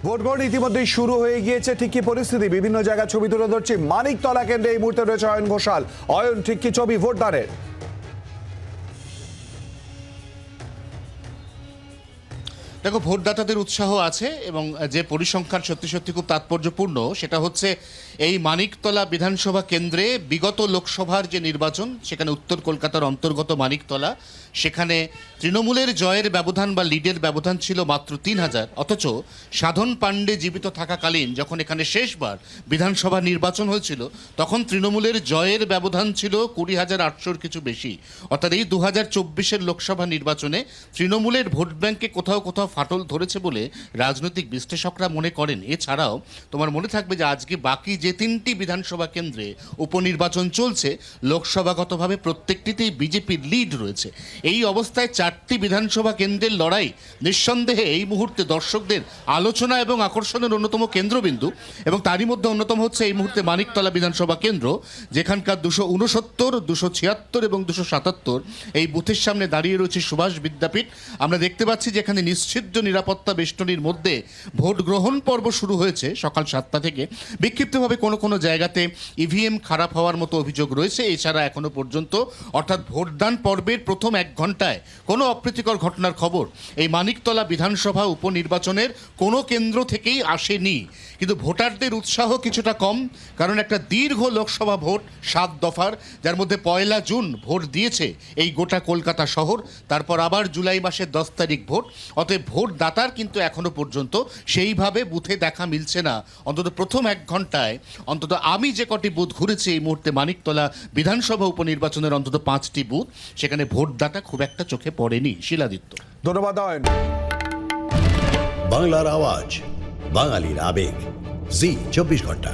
Vote গ্রহণ ইতিমধ্যেই শুরু হয়ে গিয়েছে। ঠিক কি পরিস্থিতি, বিভিন্ন জায়গায় ছবি তুলে ধরছি। মানিকতলা কেন্দ্রে এই মুহূর্তে রয়েছে অয়ন ঘোষাল। অয়ন, ঠিক কি ছবি ভোটদানের? দেখো, ভোটদাতাদের উৎসাহ আছে এবং যে পরিসংখ্যান সত্যি সত্যি খুব তাৎপর্যপূর্ণ সেটা হচ্ছে এই মানিকতলা বিধানসভা কেন্দ্রে বিগত লোকসভার যে নির্বাচন, সেখানে উত্তর কলকাতার অন্তর্গত মানিকতলা, সেখানে তৃণমূলের জয়ের ব্যবধান বা লিডের ব্যবধান ছিল মাত্র ৩,০০০। অথচ সাধন পাণ্ডে জীবিত থাকাকালীন যখন এখানে শেষবার বিধানসভা নির্বাচন হয়েছিল তখন তৃণমূলের জয়ের ব্যবধান ছিল ২০,৮০০ কিছু বেশি। অর্থাৎ এই ২০২৪-এর লোকসভা নির্বাচনে তৃণমূলের ভোট ব্যাংকে কোথাও কোথাও ফাটল ধরেছে বলে রাজনৈতিক বিশ্লেষকরা মনে করেন। এছাড়াও তোমার মনে থাকবে যে আজকে বাকি যে ৩টি বিধানসভা কেন্দ্রে উপনির্বাচন চলছে, লোকসভাগতভাবে প্রত্যেকটিতেই বিজেপির লিড রয়েছে। এই অবস্থায় 4টি বিধানসভা কেন্দ্রের লড়াই নিঃসন্দেহে এই মুহূর্তে দর্শকদের আলোচনা এবং আকর্ষণের অন্যতম কেন্দ্রবিন্দু, এবং তারই মধ্যে অন্যতম হচ্ছে এই মুহূর্তে মানিকতলা বিধানসভা কেন্দ্র, যেখানকার 269, 276 এবং 277 এই বুথের সামনে দাঁড়িয়ে রয়েছে সুভাষ বিদ্যাপীঠ। আমরা দেখতে পাচ্ছি যে এখানে নিশ্চিদ্র নিরাপত্তা বেষ্টনীর মধ্যে ভোট গ্রহণ পর্ব শুরু হয়েছে সকাল 7টা থেকে। বিক্ষিপ্তভাবে কোনো কোনো জায়গাতে ইভিএম খারাপ হওয়ার মতো অভিযোগ রয়েছে। এছাড়া এখনো পর্যন্ত অর্থাৎ ভোটদান পর্বের প্রথম 1 ঘন্টায় কোনো অপ্রীতিকর ঘটনার খবর এই মানিকতলা বিধানসভা উপনির্বাচনের কোনো কেন্দ্র থেকেই আসেনি। কিন্তু ভোটারদের উৎসাহ কিছুটা কম, কারণ একটা দীর্ঘ লোকসভা ভোট 7 দফার, যার মধ্যে 1 জুন ভোট দিয়েছে এই গোটা কলকাতা শহর, তারপর আবার জুলাই মাসের 10 তারিখ ভোট। অতএব ভোটদাতার কিন্তু এখনো পর্যন্ত সেইভাবে বুথে দেখা মিলছে না। অন্তত প্রথম 1 ঘন্টায় অন্তত আমি যে কটি বুথ ঘুরেছি এই মুহূর্তে মানিকতলা বিধানসভা উপনির্বাচনের অন্তত 5টি বুথ, সেখানে ভোটদাতা খুব একটা চোখে পড়েনি। শিলাদিত্য। ধন্যবাদ অয়ন। বাংলার আওয়াজ, বাঙালির আবেগ, জি 24 ঘন্টা।